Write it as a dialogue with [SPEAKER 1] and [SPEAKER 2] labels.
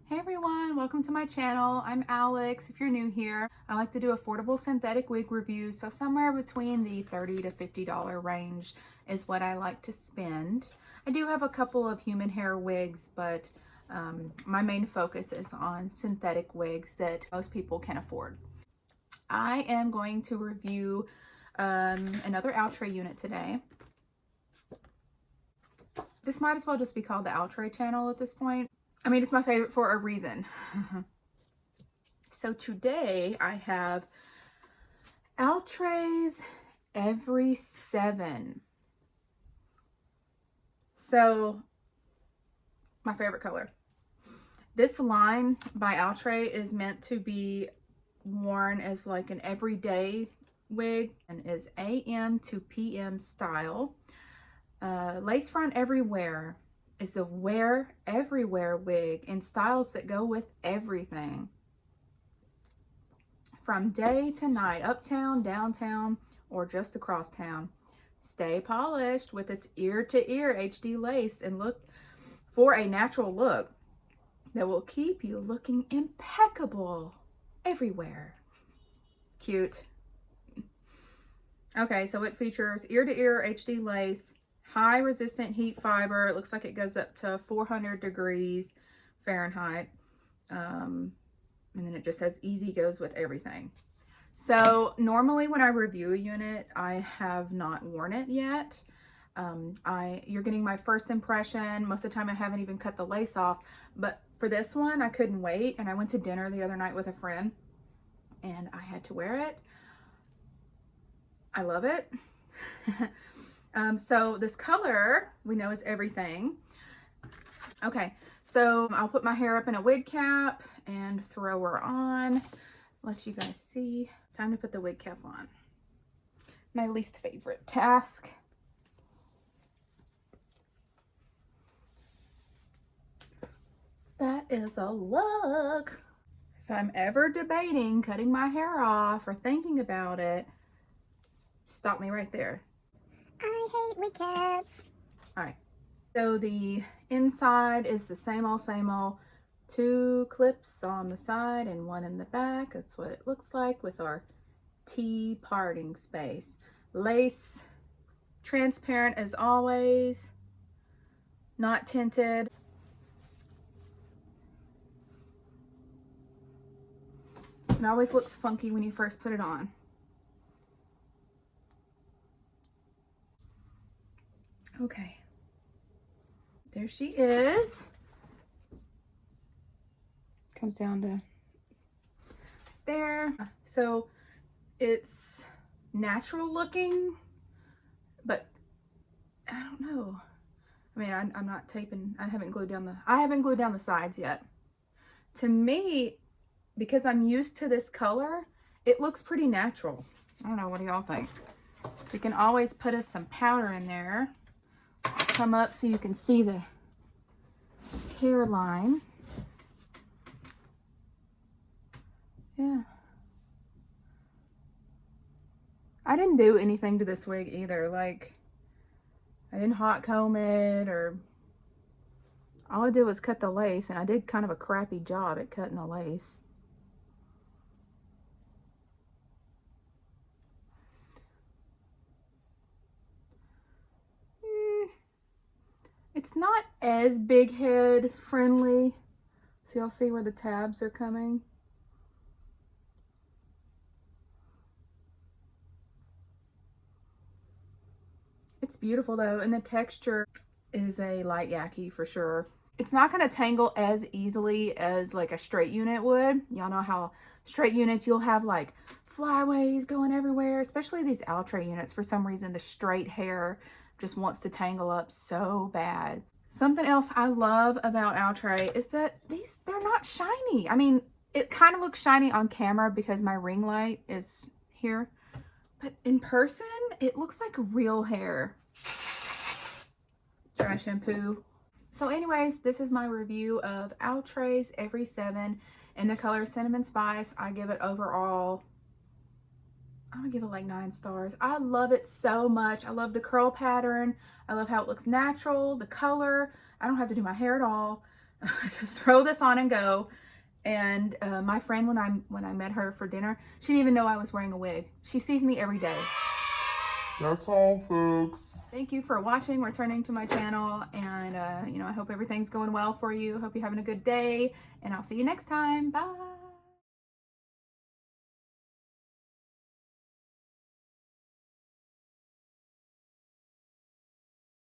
[SPEAKER 1] Hey everyone, welcome to my channel. I'm Alex. If you're new here, I like to do affordable synthetic wig reviews, so somewhere between the $30 to $50 range is what I like to spend. I do have a couple of human hair wigs, but my main focus is on synthetic wigs that most people can afford. I am going to review another Outre unit today. This might as well just be called the Outre channel at this point. I mean, it's my favorite for a reason. So today I have Outre's Every 7. So my favorite color. This line by Outre is meant to be worn as like an everyday wig and is AM to PM style. Lace front everywhere is the wear everywhere wig in styles that go with everything. From day to night, uptown, downtown, or just across town. Stay polished with its ear-to-ear HD lace and look for a natural look that will keep you looking impeccable everywhere. Cute. Okay, so it features ear-to-ear HD lace, high resistant heat fiber. It looks like it goes up to 400 degrees Fahrenheit. And then it just says easy goes with everything. So normally when I review a unit, I have not worn it yet. You're getting my first impression. Most of the time I haven't even cut the lace off, but for this one I couldn't wait, and I went to dinner the other night with a friend and I had to wear it. I love it. So this color we know is everything. Okay, so I'll put my hair up in a wig cap and throw her on. Let you guys see. Time to put the wig cap on. My least favorite task. That is a look. If I'm ever debating cutting my hair off or thinking about it, stop me right there.
[SPEAKER 2] I hate wig caps.
[SPEAKER 1] All right, so the inside is the same old. 2 clips on the side and 1 in the back. That's what it looks like with our T parting space. Lace, transparent as always, not tinted. It always looks funky when you first put it on. Okay, there she is. Comes down to there. So it's natural looking, but I don't know. I mean, I'm not taping. I haven't glued down the sides yet. To me, because I'm used to this color, it looks pretty natural. I don't know, what do y'all think? You can always put us some powder in there. Come up so you can see the hairline. Yeah. I didn't do anything to this wig either. Like, I didn't hot comb it, or all I did was cut the lace, and I did kind of a crappy job at cutting the lace. It's not as big head friendly. So y'all see where the tabs are coming? It's beautiful though, and the texture is a light yaki for sure. It's not going to tangle as easily as like a straight unit would. Y'all know how straight units, you'll have like flyaways going everywhere, especially these Outre units. For some reason, the straight hair just wants to tangle up so bad. Something else I love about Outre is that they're not shiny. I mean, it kind of looks shiny on camera because my ring light is here, but in person, it looks like real hair. Dry shampoo. So anyways, this is my review of Outre's Every 7 in the color Cinnamon Spice. I give it overall, I'm gonna give it like 9 stars. I love it so much. I love the curl pattern. I love how it looks natural, the color. I don't have to do my hair at all. Just throw this on and go. And my friend, when I met her for dinner, she didn't even know I was wearing a wig. She sees me every day.
[SPEAKER 3] That's all, folks.
[SPEAKER 1] Thank you for watching, returning to my channel, and you know, I hope everything's going well for you. Hope you're having a good day, and I'll see you next time. Bye.